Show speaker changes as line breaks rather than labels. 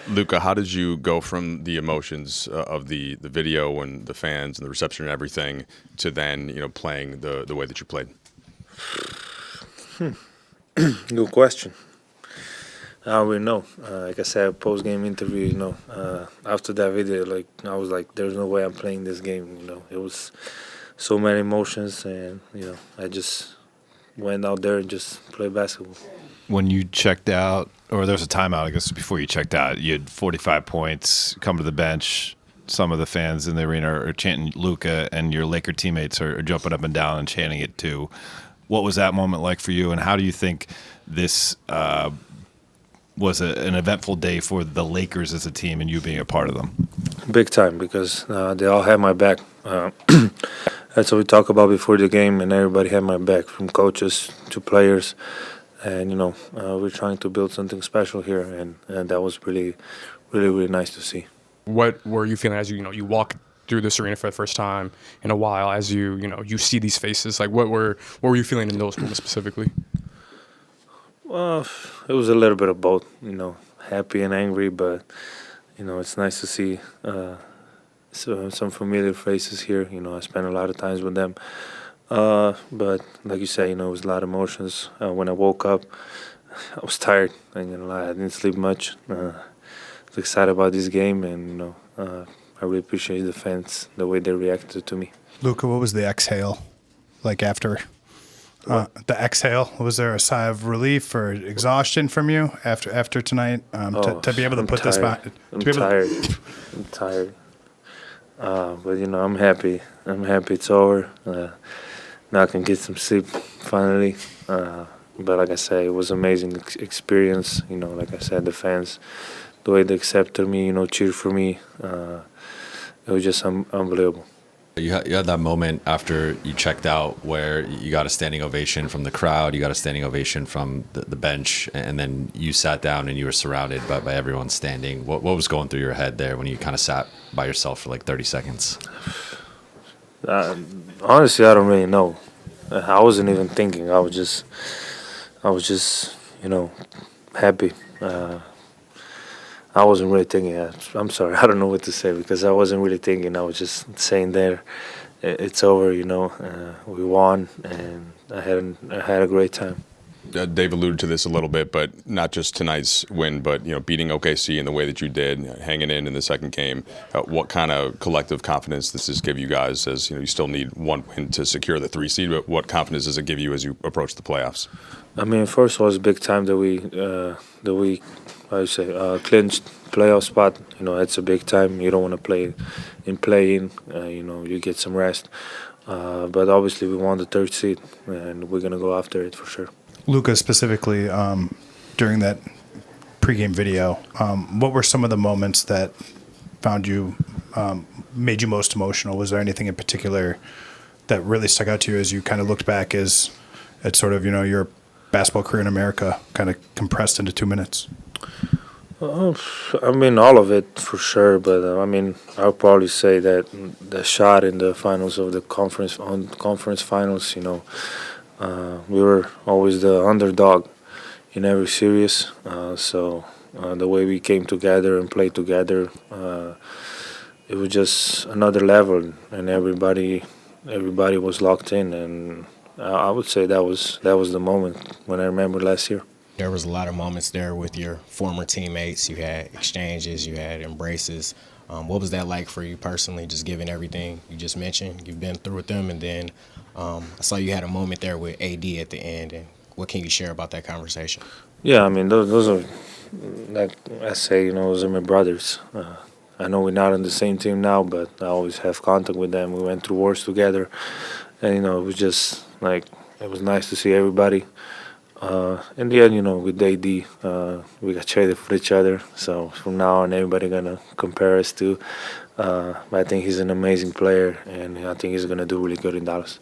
Luka, how did you go from the emotions of the video and the fans and the reception and everything to then playing the way that you played?
Good question. I don't really know. Like I said, post-game interview, after that video, I was like, there's no way I'm playing this game. It was so many emotions, and I just went out there and just played basketball.
When you checked out, or there was a timeout, I guess, before you checked out, you had 45 points, come to the bench. Some of the fans in the arena are chanting Luka, and your Laker teammates are jumping up and down and chanting it too. What was that moment like for you, and how do you think this was an eventful day for the Lakers as a team and you being a part of them?
Big time, because they all had my back. That's what we talked about before the game, and everybody had my back, from coaches to players. And we're trying to build something special here, and that was really, really, really nice to see.
What were you feeling as you walk through this arena for the first time in a while? As you see these faces, like what were you feeling in those moments specifically?
Well, it was a little bit of both, happy and angry, but it's nice to see some familiar faces here. I spent a lot of times with them. But like you say, it was a lot of emotions. When I woke up, I was tired. I didn't sleep much. I was excited about this game, and I really appreciate the fans, the way they reacted to me.
Luka, what was the exhale like after? The exhale, was there a sigh of relief or exhaustion from you after tonight to be able to put this back?
I'm tired. I'm tired. But I'm happy. I'm happy it's over. Now I can get some sleep finally. But like I said, it was an amazing experience. Like I said, the fans, the way they accepted me, cheered for me, it was just unbelievable.
You had that moment after you checked out where you got a standing ovation from the crowd, you got a standing ovation from the bench, and then you sat down and you were surrounded by everyone standing. What was going through your head there when you kind of sat by yourself for like 30 seconds?
Honestly, I don't really know. I wasn't even thinking. I was just happy. I wasn't really thinking. I'm sorry. I don't know what to say, because I wasn't really thinking. I was just saying there, it's over. We won, and I had a great time.
Dave alluded to this a little bit, but not just tonight's win, but beating OKC in the way that you did, hanging in the second game. What kind of collective confidence does this give you guys? As you still need one win to secure the 3 seed, but what confidence does it give you as you approach the playoffs?
I mean, first of all, it's a big time that we clinched playoff spot. It's a big time. You don't want to play in. You get some rest. But obviously, we won the 3rd seed, and we're gonna go after it for sure.
Luka, specifically, during that pregame video, what were some of the moments that made you most emotional? Was there anything in particular that really stuck out to you as you kind of looked back at sort of your basketball career in America kind of compressed into 2 minutes?
I mean, all of it for sure, but I'll probably say that the shot in the finals of the conference finals, we were always the underdog in every series. So the way we came together and played together, it was just another level, and everybody was locked in. And I would say that was the moment when I remember last year.
There was a lot of moments there with your former teammates. You had exchanges, you had embraces. What was that like for you personally, just given everything you just mentioned? You've been through with them, and then I saw you had a moment there with AD at the end. And what can you share about that conversation?
Yeah, I mean, those are, like I say, those are my brothers. I know we're not on the same team now, but I always have contact with them. We went through wars together, and it was just like, it was nice to see everybody. In the end, with AD, we got traded for each other. So from now on, everybody gonna compare us to. I think he's an amazing player, and I think he's gonna do really good in Dallas.